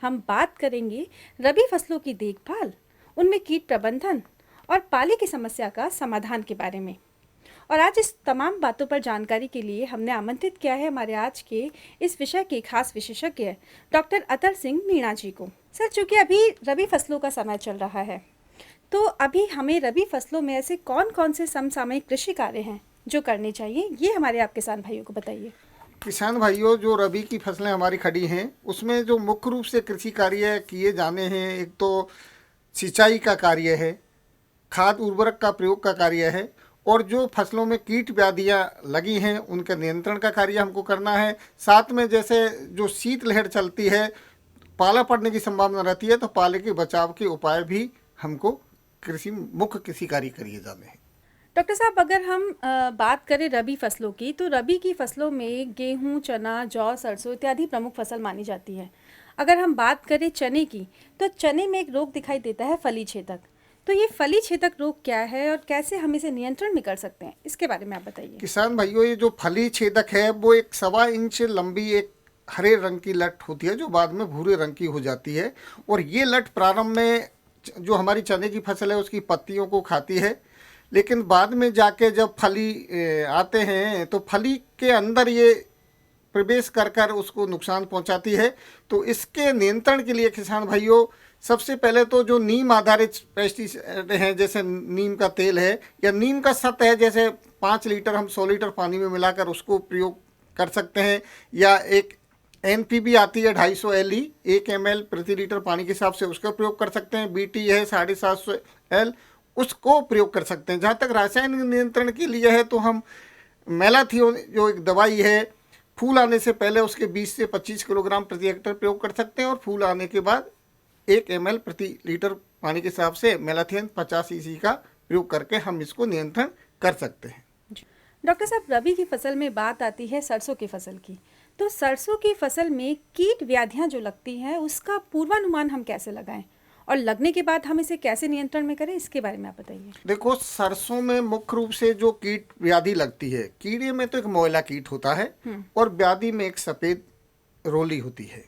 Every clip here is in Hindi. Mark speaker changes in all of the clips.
Speaker 1: हम बात करेंगे रबी फसलों की देखभाल, उनमें कीट प्रबंधन और पाले की समस्या का समाधान के बारे में। और आज इस तमाम बातों पर जानकारी के लिए हमने आमंत्रित किया है हमारे आज के इस विषय के खास विशेषज्ञ डॉक्टर अतर सिंह मीणा जी को। सर, चूँकि अभी रबी फसलों का समय चल रहा है, तो अभी हमें रबी फसलों में ऐसे कौन कौन से समसामयिक कृषि कार्य हैं जो करने चाहिए, ये हमारे आप किसान भाइयों को बताइए।
Speaker 2: किसान भाइयों, जो रबी की फसलें हमारी खड़ी हैं उसमें जो मुख्य रूप से कृषि कार्य किए जाने हैं, एक तो सिंचाई का कार्य है, खाद उर्वरक का प्रयोग का कार्य है, और जो फसलों में कीट व्याधियाँ लगी हैं उनके नियंत्रण का कार्य हमको करना है। साथ में जैसे जो शीतलहर चलती है, पाला पड़ने की संभावना रहती है, तो पाले के बचाव के उपाय भी हमको मुख्य कृषि कार्य करिए जाने हैं।
Speaker 1: डॉक्टर साहब, अगर हम बात करें रबी फसलों की, तो रबी की फसलों में गेहूं, चना, जौ, सरसों इत्यादि प्रमुख फसल मानी जाती है। अगर हम बात करें चने की, तो चने में एक रोग दिखाई देता है फली छेदक। तो ये फली छेदक रोग क्या है और कैसे हम इसे नियंत्रण में कर सकते हैं, इसके बारे में आप बताइए।
Speaker 2: किसान भाइयों, ये जो फली छेदक है वो एक 1.25 इंच लंबी एक हरे रंग की लट होती है जो बाद में भूरे रंग की हो जाती है। और ये लट प्रारंभ में जो हमारी चने की फसल है उसकी पत्तियों को खाती है, लेकिन बाद में जाके जब फली आते हैं तो फली के अंदर ये प्रवेश कर कर उसको नुकसान पहुंचाती है। तो इसके नियंत्रण के लिए किसान भाइयों, सबसे पहले तो जो नीम आधारित पेस्टिसाइड हैं, जैसे नीम का तेल है या नीम का सत है, जैसे 5 लीटर हम 100 लीटर पानी में मिलाकर उसको प्रयोग कर सकते हैं। या एक NPB आती है 250 LE 1 ml प्रति लीटर पानी के हिसाब से, उसका प्रयोग कर सकते हैं। BT है 750 L, उसको प्रयोग कर सकते हैं। जहाँ तक रासायनिक नियंत्रण के लिए है तो हम मेलाथियोन जो एक दवाई है, फूल आने से पहले उसके 20 से 25 किलोग्राम प्रति हेक्टेयर प्रयोग कर सकते हैं, और फूल आने के बाद 1 ml प्रति लीटर पानी के हिसाब से मेलाथियन 50 cc का प्रयोग करके हम इसको नियंत्रण कर सकते हैं।
Speaker 1: डॉक्टर साहब, रबी की फसल में बात आती है सरसों की फसल की। तो सरसों की फसल में कीट व्याधियां जो लगती हैं उसका पूर्वानुमान हम कैसे लगाएं, और लगने के बाद हम इसे कैसे नियंत्रण में करें, इसके बारे में आप बताइए।
Speaker 2: देखो, सरसों में मुख्य रूप से जो कीट व्याधि लगती है, कीड़े में तो एक मोयला कीट होता है और व्याधि में एक सफेद रोली होती है।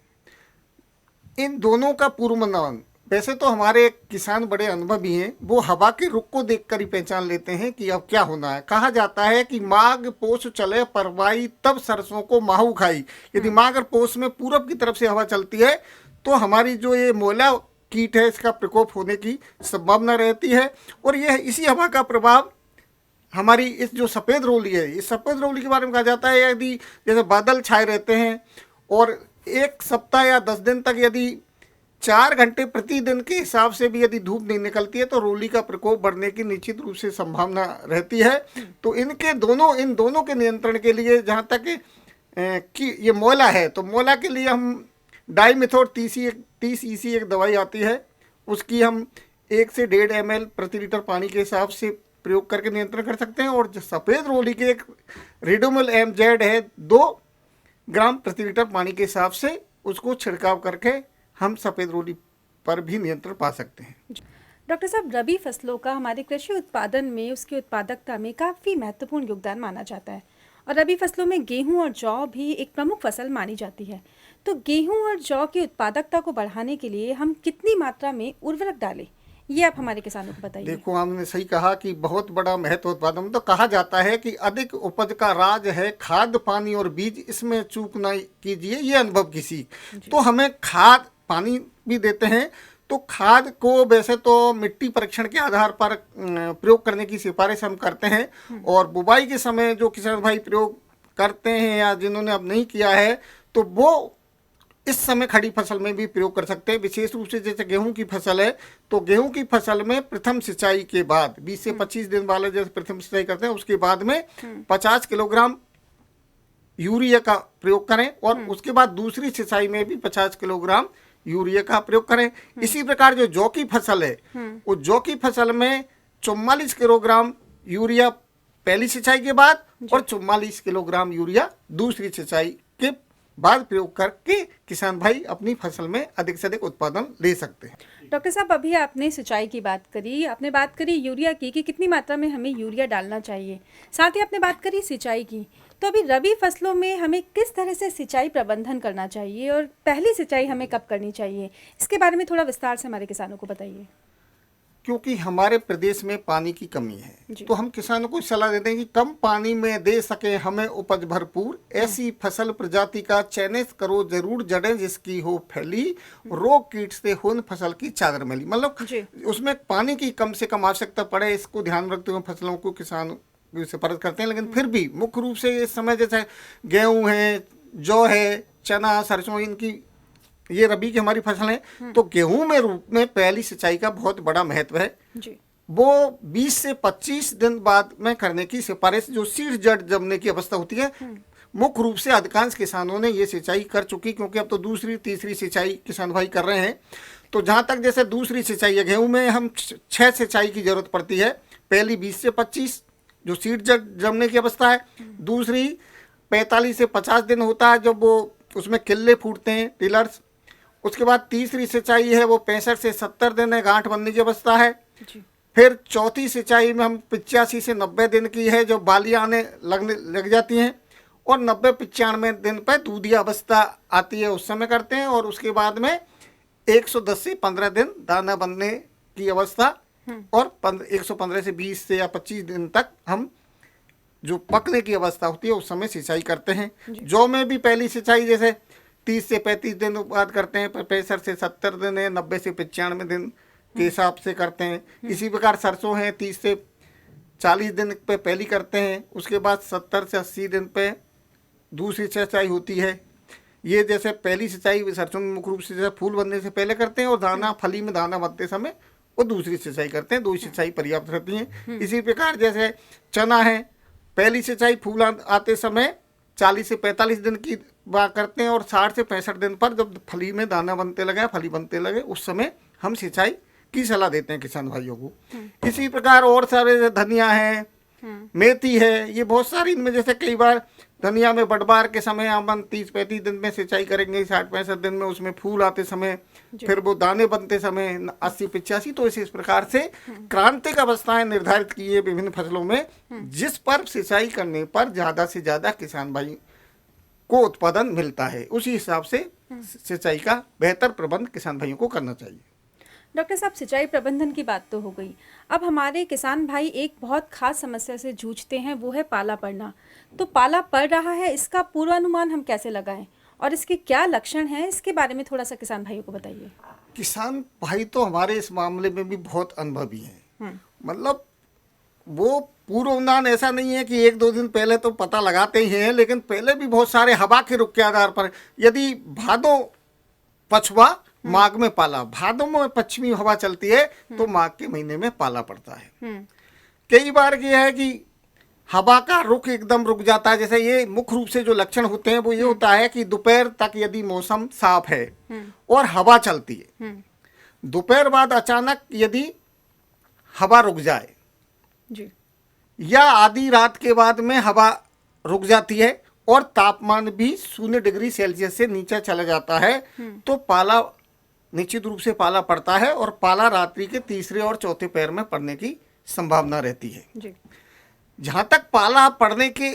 Speaker 2: इन दोनों का पूर्वानुमान, वैसे तो हमारे किसान बड़े अनुभवी हैं, वो हवा के रुख को देखकर ही पहचान लेते हैं कि अब क्या होना है। कहा जाता है कि माघ पोष चले परवाई, तब सरसों को माहू खाई। यदि माघ और पोष में पूरब की तरफ से हवा चलती है तो हमारी जो ये मोयला कीट है इसका प्रकोप होने की संभावना रहती है। और यह इसी हवा का प्रभाव हमारी इस जो सफ़ेद रोली है, इस सफ़ेद रोली के बारे में कहा जाता है, यदि जैसे बादल छाए रहते हैं और 1 सप्ताह या 10 दिन तक यदि 4 घंटे प्रतिदिन के हिसाब से भी यदि धूप नहीं निकलती है तो रोली का प्रकोप बढ़ने की निश्चित रूप से संभावना रहती है। तो इन दोनों के नियंत्रण के लिए, जहाँ तक कि ये मोला है, तो मोला के लिए हम डाइमिथोट 30 EC एक दवाई आती है, उसकी हम 1 से 1.5 ml प्रति लीटर पानी के हिसाब से प्रयोग करके नियंत्रण कर सकते हैं। और जो सफ़ेद रोली के एक रिडोमिल MZ है 2 ग्राम प्रति लीटर पानी के हिसाब से, उसको छिड़काव करके हम सफ़ेद रोली पर भी नियंत्रण पा सकते हैं।
Speaker 1: डॉक्टर साहब, रबी फसलों का हमारे कृषि उत्पादन में, उसकी उत्पादकता में काफ़ी महत्वपूर्ण योगदान माना जाता है, और रबी फसलों में गेहूं और जौ भी एक प्रमुख फसल मानी जाती है। तो गेहूं और जौ की उत्पादकता को बढ़ाने के लिए हम कितनी मात्रा में उर्वरक डालें, ये आप हमारे किसानों को बताइए।
Speaker 2: देखो, आपने सही कहा कि बहुत बड़ा महत्व उत्पादन, तो कहा जाता है कि अधिक उपज का राज है खाद, पानी और बीज, इसमें चूक न कीजिए, ये अनुभव की सीख। तो हमें खाद पानी भी देते हैं, तो खाद को वैसे तो मिट्टी परीक्षण के आधार पर प्रयोग करने की सिफारिश हम करते हैं। और बुवाई के समय जो किसान भाई प्रयोग करते हैं या जिन्होंने अब नहीं किया है, तो वो इस समय खड़ी फसल में भी प्रयोग कर सकते हैं। विशेष रूप से जैसे गेहूं की फसल है, तो गेहूं की फसल में प्रथम सिंचाई के बाद 20 से 25 दिन वाले जैसे प्रथम सिंचाई करते हैं, उसके बाद में 50 किलोग्राम यूरिया का प्रयोग करें, और उसके बाद दूसरी सिंचाई में भी 50 किलोग्राम यूरिया का प्रयोग करें। इसी प्रकार जो जौ की फसल है, वो जौ की फसल में 44 किलोग्राम यूरिया पहली सिंचाई के बाद और 44 किलोग्राम यूरिया दूसरी सिंचाई के बाद प्रयोग करके किसान भाई अपनी फसल में अधिक से अधिक उत्पादन ले सकते हैं।
Speaker 1: डॉक्टर साहब, अभी आपने सिंचाई की बात करी, आपने बात करी यूरिया की कि कितनी मात्रा में हमें यूरिया डालना चाहिए, साथ ही आपने बात करी सिंचाई की। तो अभी रबी फसलों में हमें किस तरह से सिंचाई प्रबंधन करना चाहिए और पहली सिंचाई हमें कब करनी चाहिए, इसके बारे में थोड़ा विस्तार से हमारे किसानों को बताइए।
Speaker 2: क्योंकि हमारे प्रदेश में पानी की कमी है
Speaker 1: जी।
Speaker 2: तो हम किसानों को सलाह देते हैं कि कम पानी में दे सके हमें उपज भरपूर, ऐसी फसल प्रजाति का चयनित करो जरूर, जड़ें जिसकी हो फैली, रोग कीट से हो न फसल की चादर मैली। मतलब
Speaker 1: जी।
Speaker 2: उसमें पानी की कम से कम आवश्यकता पड़े, इसको ध्यान में रखते हुए फसलों को किसान से परत करते हैं। लेकिन फिर भी मुख्य रूप से इस समय जैसे गेहूं है, जौ है, चना, सरसों, इनकी ये रबी की हमारी फसल है, तो गेहूं में रूप में पहली सिंचाई का बहुत बड़ा महत्व है
Speaker 1: जी।
Speaker 2: वो 20 से 25 दिन बाद में करने की सिफारिश, जो सीड जड़ जमने की अवस्था होती है। मुख्य रूप से अधिकांश किसानों ने ये सिंचाई कर चुकी, क्योंकि अब तो दूसरी तीसरी सिंचाई किसान भाई कर रहे हैं। तो जहां तक जैसे दूसरी सिंचाई है, गेहूं में हम 6 सिंचाई की जरूरत पड़ती है। पहली 20 से 25 जो सीड जड़ जमने की अवस्था है, दूसरी 45 से 50 दिन होता है जब वो उसमें किल्ले फूटते हैं, टिलर्स। उसके बाद तीसरी सिंचाई है वो 65 से 70 दिन है, गांठ बनने की अवस्था है।
Speaker 1: जी।
Speaker 2: फिर चौथी सिंचाई में हम 85 से 90 दिन की है, जब बालियां आने लग जाती हैं, और 90-95 दिन पर दूधिया अवस्था आती है, उस समय करते हैं। और उसके बाद में 110 से 15 दिन दाना बनने की अवस्था, और 115 से 20 से या 25 दिन तक हम जो पकने की अवस्था होती है उस समय सिंचाई करते हैं। जौ में भी पहली सिंचाई जैसे 30 से 35 दिन बाद करते हैं, 65 से 70 दिन है, 90 से 95 दिन के हिसाब से करते हैं। इसी प्रकार सरसों है 30 से 40 दिन पे पहली करते हैं, उसके बाद 70 से 80 दिन पे दूसरी सिंचाई होती है। ये जैसे पहली सिंचाई सरसों में मुख्य रूप से जैसे फूल बनने से पहले करते हैं, और दाना फली में दाना बनते समय वो दूसरी सिंचाई करते हैं। दो सिंचाई पर्याप्त रहती हैं। इसी प्रकार जैसे चना है, पहली सिंचाई फूल आते समय 40 से 45 दिन की बात करते हैं, और 60 से 65 दिन पर जब फली में दाना बनते लगे, फली बनते लगे, उस समय हम सिंचाई की सलाह देते हैं किसान भाइयों को। इसी प्रकार और सारे धनिया है, मेथी है, ये बहुत सारी, इनमें जैसे कई बार धनिया में बटवार के समय हम 30-35 दिन में सिंचाई करेंगे, 60-65 दिन में उसमें फूल आते समय, फिर वो दाने बनते समय 80-85। तो इस प्रकार से क्रांतिक अवस्थाएं निर्धारित की है विभिन्न फसलों में, जिस पर सिंचाई करने पर ज्यादा से ज्यादा किसान भाई को उत्पादन मिलता है। उसी हिसाब से सिंचाई का बेहतर प्रबंध किसान भाइयों को करना चाहिए।
Speaker 1: डॉक्टर साहब, सिंचाई प्रबंधन की बात तो हो गई, अब हमारे किसान भाई एक बहुत खास समस्या से जूझते हैं, वो है पाला पड़ना। तो पाला पड़ रहा है, इसका पूर्वानुमान हम कैसे लगाएं और इसके क्या लक्षण हैं, इसके बारे में थोड़ा सा किसान भाइयों को बताइए।
Speaker 2: किसान भाई तो हमारे इस मामले में भी बहुत अनुभवी हैं। मतलब वो पूर्वानुमान ऐसा नहीं है कि 1-2 दिन पहले तो पता लगाते ही हैं, लेकिन पहले भी बहुत सारे हवा के रुख के आधार पर, यदि भादो पछुआ माघ में पाला, भादों में पश्चिमी हवा चलती है तो माघ के महीने में पाला पड़ता है। कई बार ये है कि हवा का रुख एकदम रुक जाता है। जैसे ये मुख्य रूप से जो लक्षण होते हैं वो ये होता है कि दोपहर तक यदि मौसम साफ है और हवा चलती है, दोपहर बाद अचानक यदि हवा रुक जाए
Speaker 1: जी,
Speaker 2: या आधी रात के बाद में हवा रुक जाती है और तापमान भी 0 डिग्री सेल्सियस से नीचे चला जाता है, तो पाला निश्चित रूप से पाला पड़ता है, और पाला रात्रि के तीसरे और चौथे पैर में पड़ने की संभावना रहती है।
Speaker 1: जी।
Speaker 2: जहां तक पाला पड़ने के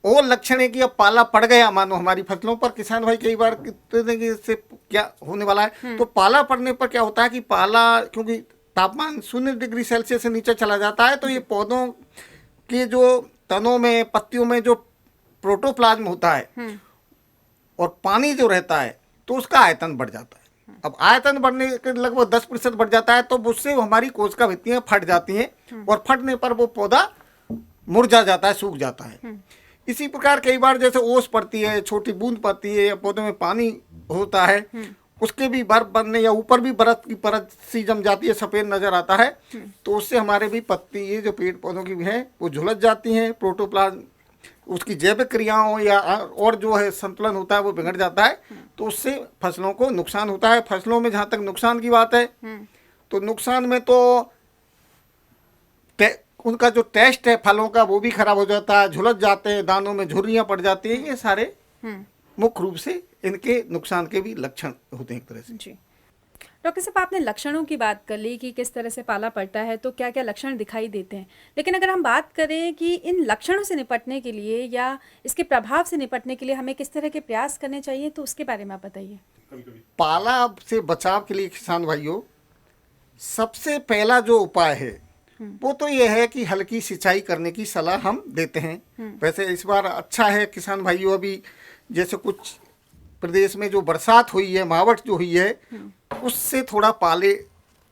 Speaker 2: और लक्षण है कि अब पाला पड़ गया मानो हमारी फसलों पर, किसान भाई कई बार कहते हैं कि इससे क्या होने वाला है। तो पाला पड़ने पर क्या होता है कि पाला, क्योंकि तापमान 0 डिग्री सेल्सियस से नीचे चला जाता है, तो ये पौधों के जो तनों में, पत्तियों में जो प्रोटोप्लाज्म होता है और पानी जो रहता है, तो उसका आयतन बढ़ जाता है। अब आयतन बढ़ने के लगभग 10% बढ़ जाता है, तो उससे हमारी कोशिका भित्तियां फट जाती हैं, और फटने पर वो पौधा मुरझा जाता है, सूख जाता है। इसी प्रकार कई बार जैसे ओस पड़ती है, छोटी बूंद पड़ती है, या पौधे में पानी होता है, उसके भी बर्फ बनने या ऊपर भी बर्फ की परत सी जम जाती है, सफेद नजर आता है, तो उससे हमारे भी पत्ती, ये जो पेड़ पौधों की भी है, वो झुलस जाती हैं। प्रोटोप्लाज्म, उसकी जैविक क्रियाओं या और जो है संतुलन होता है वो बिगड़ जाता है, तो उससे फसलों को नुकसान होता है। फसलों में जहाँ तक नुकसान की बात है, तो नुकसान में तो उनका जो टेस्ट है फलों का वो भी खराब हो जाता है, झुलस जाते हैं, दानों में झुर्रियाँ पड़ जाती हैं। ये सारे मुख्य रूप से इनके नुकसान के भी लक्षण होते हैं एक तरह से।
Speaker 1: जी। डॉक्टर साहब, आपने लक्षणों की बात कर ली कि किस तरह से पाला पड़ता है, तो क्या क्या लक्षण दिखाई देते हैं। लेकिन अगर हम बात करें कि इन लक्षणों से निपटने के लिए या इसके प्रभाव से निपटने के लिए हमें किस तरह के प्रयास करने चाहिए, तो उसके बारे में आप बताइए।
Speaker 2: पाला से बचाव के लिए किसान भाइयों, सबसे पहला जो उपाय है वो तो यह है कि हल्की सिंचाई करने की सलाह हम देते हैं। वैसे इस बार अच्छा है किसान भाइयों, अभी जैसे कुछ प्रदेश में जो बरसात हुई है, मावठ जो हुई है, उससे थोड़ा पाले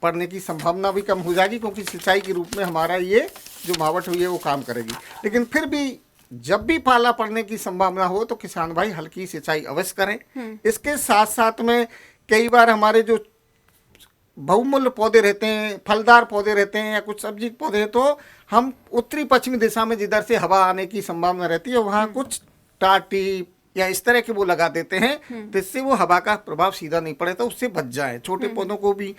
Speaker 2: पड़ने की संभावना भी कम हो जाएगी, क्योंकि सिंचाई के रूप में हमारा ये जो मावठ हुई है वो काम करेगी। लेकिन फिर भी जब भी पाला पड़ने की संभावना हो तो किसान भाई हल्की सिंचाई अवश्य करें। इसके साथ साथ में कई बार हमारे जो बहुमूल्य पौधे रहते हैं, फलदार पौधे रहते हैं या कुछ सब्जी के पौधे, तो हम उत्तरी पश्चिमी दिशा में जिधर से हवा आने की संभावना रहती है वहाँ कुछ टाटी या इस तरह के वो लगा देते हैं, जिससे वो हवा का प्रभाव सीधा नहीं पड़े, तो उससे बच जाए। छोटे पौधों को भी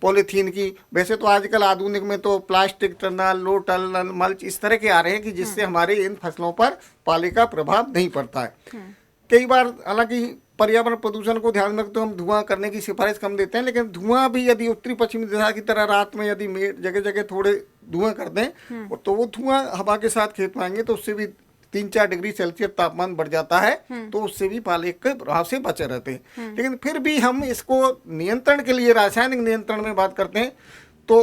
Speaker 2: पॉलीथीन की, वैसे तो आजकल आधुनिक में तो plastic tunnel, low tunnel, mulch इस तरह के आ रहे हैं कि जिससे हमारे इन फसलों पर पाले का प्रभाव नहीं पड़ता है। कई बार हालांकि पर्यावरण प्रदूषण को ध्यान में रखते हम धुआं करने की सिफारिश कम देते हैं, लेकिन धुआं भी यदि उत्तरी पश्चिमी दिशा की तरह रात में यदि जगह जगह थोड़े धुआं कर दें तो वो धुआं हवा के साथ खेत में आएंगे तो उससे भी 3-4 डिग्री सेल्सियस तापमान बढ़ जाता है, तो उससे भी पाले के प्रभाव से बचे रहते हैं। लेकिन फिर भी हम इसको नियंत्रण के लिए रासायनिक नियंत्रण में बात करते हैं तो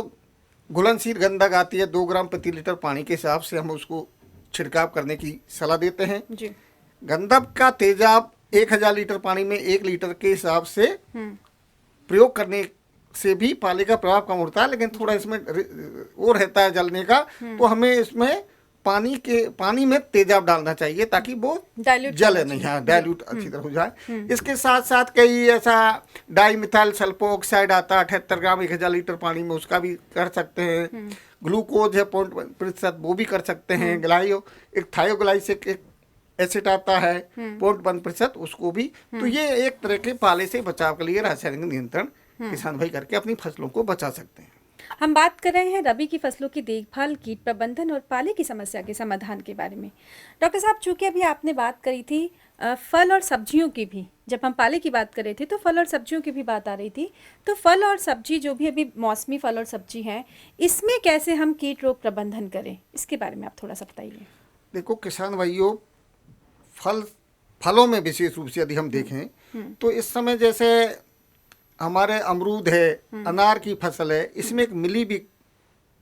Speaker 2: घुलनशील गंधक आती है, 2 ग्राम प्रति लीटर पानी के हिसाब से हम उसको छिड़काव करने की सलाह देते हैं। गंधक का तेजाब 1000 लीटर पानी में 1 लीटर के हिसाब से प्रयोग करने से भी पाले का प्रभाव कम होता है, लेकिन थोड़ा इसमें वो रहता है जलने का, तो हमें इसमें पानी में तेजाब डालना चाहिए ताकि वो जले नहीं, हाँ डाइल्यूट अच्छी तरह हो जाए। इसके साथ साथ कई ऐसा डाइमिथाइल सल्फोऑक्साइड आता है 78 ग्राम 1000 लीटर पानी में, उसका भी कर सकते हैं। ग्लूकोज है 0.1%, वो भी कर सकते हैं। एक थायोग्लाइसिक एक एसिड आता है 0.1%, उसको भी। तो ये एक तरह के पाले से बचाव के लिए रासायनिक नियंत्रण किसान भाई करके अपनी फसलों को बचा सकते हैं।
Speaker 1: हम बात कर रहे हैं रबी की फसलों की देखभाल, कीट प्रबंधन और पाले की समस्या के समाधान के बारे में। डॉक्टर साहब, चूंकि अभी आपने बात करी थी फल और सब्जियों की भी, जब हम पाले की बात कर रहे थे तो फल और सब्जियों की भी बात आ रही थी, तो फल और सब्जी जो भी अभी मौसमी फल और सब्जी हैं, इसमें कैसे हम कीट रोग प्रबंधन करें, इसके बारे में आप थोड़ा सा बताइए।
Speaker 2: देखो किसान भाइयों, फलों में विशेष रूप से यदि हम देखें तो इस समय जैसे हमारे अमरूद है, अनार की फसल है, इसमें एक मिली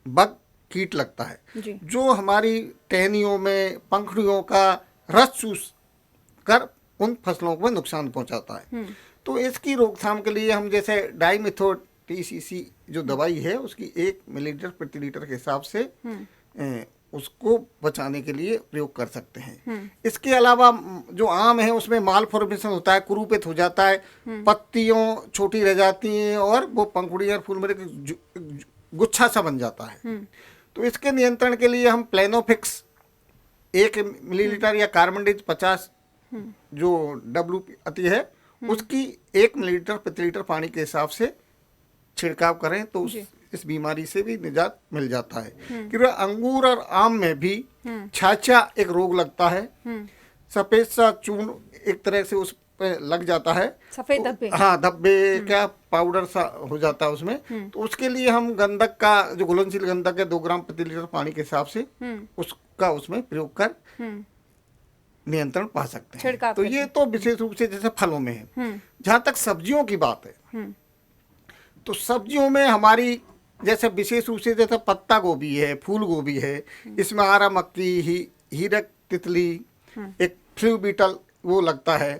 Speaker 2: बग कीट लगता है जो हमारी टहनियों में पंखुड़ियों का रस चूस कर उन फसलों को नुकसान पहुंचाता है। तो इसकी रोकथाम के लिए हम जैसे डाइमिथोट TCC जो दवाई है उसकी 1 मिलीलीटर प्रति लीटर के हिसाब से उसको बचाने के लिए प्रयोग कर सकते हैं। इसके अलावा जो आम है उसमें माल फॉर्मेशन होता है, कुरूपित हो जाता है, पत्तियों छोटी रह जाती हैं और वो पंखुड़ियाँ फूल में गुच्छा सा बन जाता है। तो इसके नियंत्रण के लिए हम प्लेनोफिक्स 1 मिलीलीटर या कार्बनडिज 50 जो WP आती है उसकी 1 मिलीलीटर प्रति लीटर पानी के हिसाब से छिड़काव करें तो इस बीमारी से भी निजात मिल जाता है। क्योंकि अंगूर और आम में भी छाछा एक रोग लगता है, सफेद सा चूर्ण एक तरह से उस पे लग जाता है,
Speaker 1: सफेद धब्बे,
Speaker 2: हाँ धब्बे क्या पाउडर सा हो जाता है उसमें। तो उसके लिए हम गंधक का जो घुलनशील गंधक है 2 ग्राम प्रति लीटर पानी के हिसाब से उसका उसमें प्रयोग कर नियंत्रण पा सकते हैं। तो ये तो विशेष रूप से जैसे फलों में है। जहाँ तक सब्जियों की बात है तो सब्जियों में हमारी जैसे विशेष रूप से जैसे पत्ता गोभी है, फूल गोभी है, इसमें आरा मक्की, हीरक तितली, एक फ्लू बीटल वो लगता है।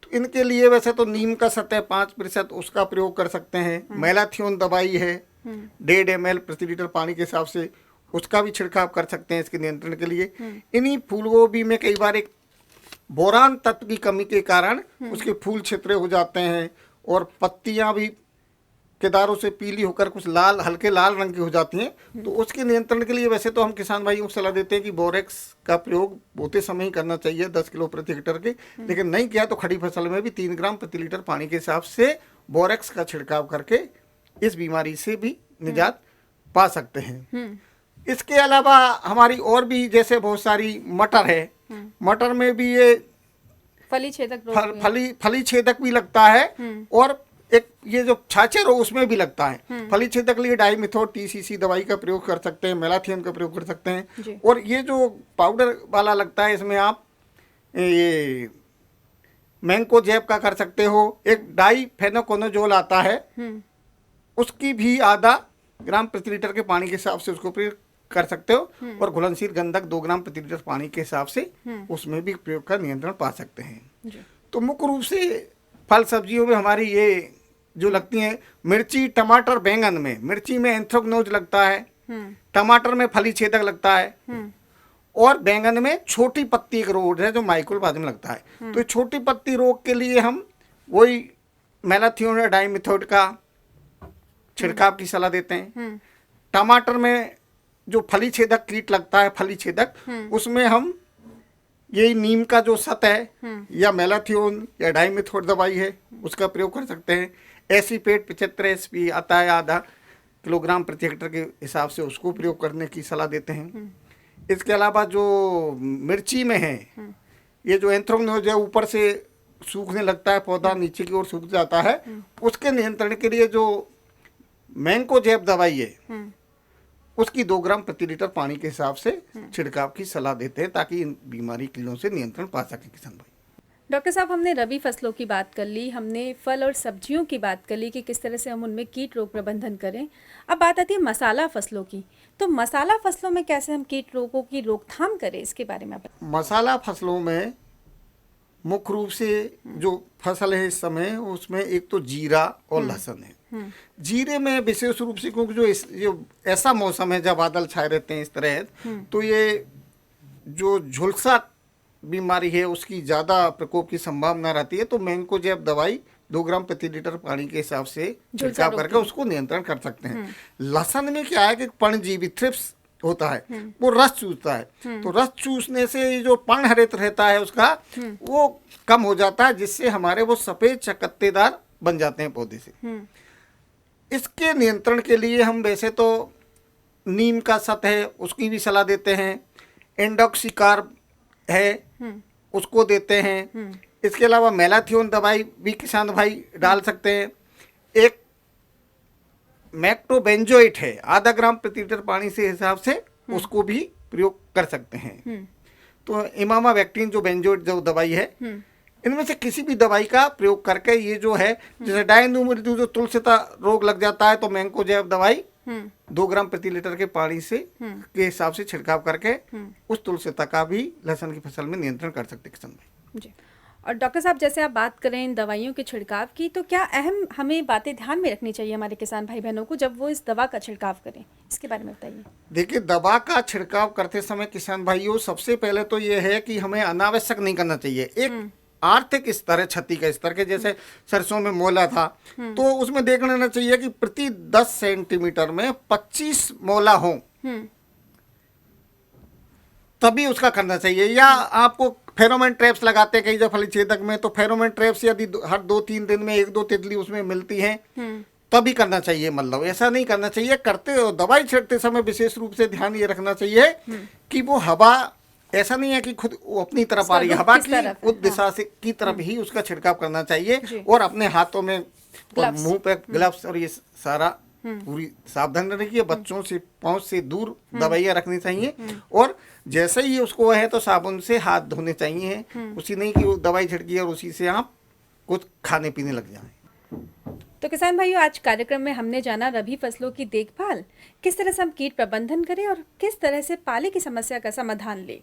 Speaker 2: तो इनके लिए वैसे तो नीम का सतह 5% उसका प्रयोग कर सकते हैं। मेलाथियोन दवाई है 1.5 ml प्रति लीटर पानी के हिसाब से, उसका भी छिड़काव कर सकते हैं इसके नियंत्रण के लिए। इन्हीं फूल गोभी में कई बार एक बोरान तत्व की कमी के कारण उसके फूल छितरे हो जाते हैं और पत्तियां भी केदारों से पीली होकर कुछ लाल, हल्के लाल रंग की हो जाती हैं। तो उसके नियंत्रण के लिए वैसे तो हम किसान भाइयों को सलाह देते हैं कि बोरेक्स का प्रयोग बोते समय ही करना चाहिए 10 किलो प्रति हेक्टेयर के, लेकिन नहीं किया तो खड़ी फसल में भी 3 ग्राम प्रति लीटर पानी के हिसाब से बोरेक्स का छिड़काव करके इस बीमारी से भी निजात पा सकते हैं। इसके अलावा हमारी और भी जैसे बहुत सारी मटर है, मटर में भी ये
Speaker 1: फली छेदक
Speaker 2: फली छेदक भी लगता है और एक ये जो छाछे रोग उसमें भी लगता है। फली छेदक के लिए डाइमिथोट TCC दवाई का प्रयोग कर सकते हैं, मेलाथियन का प्रयोग कर सकते हैं। और ये जो पाउडर वाला लगता है इसमें आप ये मैंकोजेब का कर सकते हो। एक डाइफेनोकोनाजोल आता है, उसकी भी आधा ग्राम प्रति लीटर के पानी के हिसाब से उसको प्रयोग कर सकते हो। और घुलनशील गंधक 2 ग्राम प्रति लीटर पानी के हिसाब से उसमें भी प्रयोग का नियंत्रण पा सकते हैं। तो मुख्य रूप से फल सब्जियों में हमारी ये जो लगती हैं, मिर्ची, टमाटर, बैंगन में मिर्ची में एंथ्रेक्नोज लगता है, टमाटर में फली छेदक लगता है, और बैंगन में छोटी पत्ती एक रोग है जो माइकोप्लाज्मा लगता है। तो छोटी पत्ती रोग के लिए हम वही मेलाथियोन या डाइमिथोट का छिड़काव की सलाह देते हैं। टमाटर में जो फली छेदक कीट लगता है, फली छेदक, उसमें हम यही नीम का जो सत है या मेलाथियोन या डाइमिथोट दवाई है उसका प्रयोग कर सकते हैं। एसीपेट 75 SP आता है, आधा किलोग्राम प्रति हेक्टेयर के हिसाब से उसको प्रयोग करने की सलाह देते हैं। इसके अलावा जो मिर्ची में है, ये जो एंथ्रेक्नोज है ऊपर से सूखने लगता है, पौधा नीचे की ओर सूख जाता है, उसके नियंत्रण के लिए जो मैंकोजेब दवाई है उसकी 2 ग्राम प्रति लीटर पानी के हिसाब से छिड़काव की सलाह देते हैं ताकि इन बीमारी कीड़ों से नियंत्रण पा सके किसान भाई।
Speaker 1: डॉक्टर साहब, हमने रबी फसलों की बात कर ली, हमने फल और सब्जियों की बात कर ली कि किस तरह से हम उनमें कीट रोग प्रबंधन करें। अब बात आती है मसाला फसलों की। तो मसाला फसलों में कैसे हम कीट रोगों की रोकथाम करें, इसके बारे में बताएं।
Speaker 2: मसाला फसलों में मुख्य रूप से जो फसल है इस समय उसमें एक तो जीरा और लहसुन है। जीरे में विशेष रूप से क्योंकि जो ऐसा मौसम है जब बादल छाए रहते हैं इस तरह, तो ये जो झुलसा बीमारी है उसकी ज़्यादा प्रकोप की संभावना रहती है। तो मैंकोजेब दवाई 2 ग्राम प्रति लीटर पानी के हिसाब से छिड़काव करके उसको नियंत्रण कर सकते हैं। लहसुन में क्या है कि पर्णजीवी थ्रिप्स होता है, वो रस चूसता है। तो रस चूसने से जो पर्णहरित रहता है उसका वो कम हो जाता है, जिससे हमारे वो सफ़ेद चकत्तेदार बन जाते हैं पौधे से। इसके नियंत्रण के लिए हम वैसे तो नीम का सत है उसकी भी सलाह देते हैं, एंडोक्सिकार्ब है उसको देते हैं। इसके अलावा मेलाथियोन दवाई भी किसान भाई डाल सकते हैं। एक मैक्टोबेंजोइट है, आधा ग्राम प्रति लीटर पानी से हिसाब से उसको भी प्रयोग कर सकते हैं। तो इमामावेक्टिन जो बेंजोइट जो दवाई है, इनमें से किसी भी दवाई का प्रयोग करके ये जो है, जैसे डायन्यूमोनिड जो तुलसीता रोग लग जाता है तो मैंकोजेब दवाई 2 ग्राम प्रति लीटर के पानी से के हिसाब से छिड़काव करके उस तुलसीता का भी लहसुन की फसल में नियंत्रण कर सकते किसान भाई
Speaker 1: जी। और डॉक्टर साहब, जैसे आप बात करें इन दवाइयों के छिड़काव की, तो क्या अहम हमें बातें ध्यान में रखनी चाहिए हमारे किसान भाई बहनों को जब वो इस दवा का छिड़काव करें, इसके बारे में बताइए।
Speaker 2: देखिए, दवा का छिड़काव करते समय किसान भाइयों सबसे पहले तो ये है कि हमें अनावश्यक नहीं करना चाहिए। एक आर्थिक स्तर है, क्षति का स्तर के, जैसे सरसों में मोला था तो उसमें देख लेना चाहिए कि प्रति 10 सेंटीमीटर में 25 मोला हो तभी उसका करना चाहिए। या आपको फेरोमोन ट्रैप्स लगाते हैं कई जगह फली छेदक में, तो फेरोमोन ट्रैप्स यदि हर 2-3 दिन में 1-2 तितली उसमें मिलती हैं तभी करना चाहिए। मतलब ऐसा नहीं करना चाहिए। करते हो दवाई छिड़कते समय विशेष रूप से ध्यान ये रखना चाहिए कि वो हवा ऐसा नहीं है कि खुद वो अपनी तरफ आ रही है, हवा की उस दिशा से की तरफ ही उसका छिड़काव करना चाहिए। और अपने हाथों में और मुंह पे ग्लव्स और ये सारा पूरी सावधान रखिए। बच्चों से पहुंच से दूर दवाइयाँ रखनी चाहिए। और जैसे ही उसको है तो साबुन से हाथ धोने चाहिए। उसी नहीं कि वो दवाई छिड़की और उसी से आप कुछ खाने पीने लग जाएं।
Speaker 1: तो किसान भाइयों, आज कार्यक्रम में हमने जाना रबी फसलों की देखभाल, किस तरह से हम कीट प्रबंधन करें और किस तरह से पाले की समस्या का समाधान लें।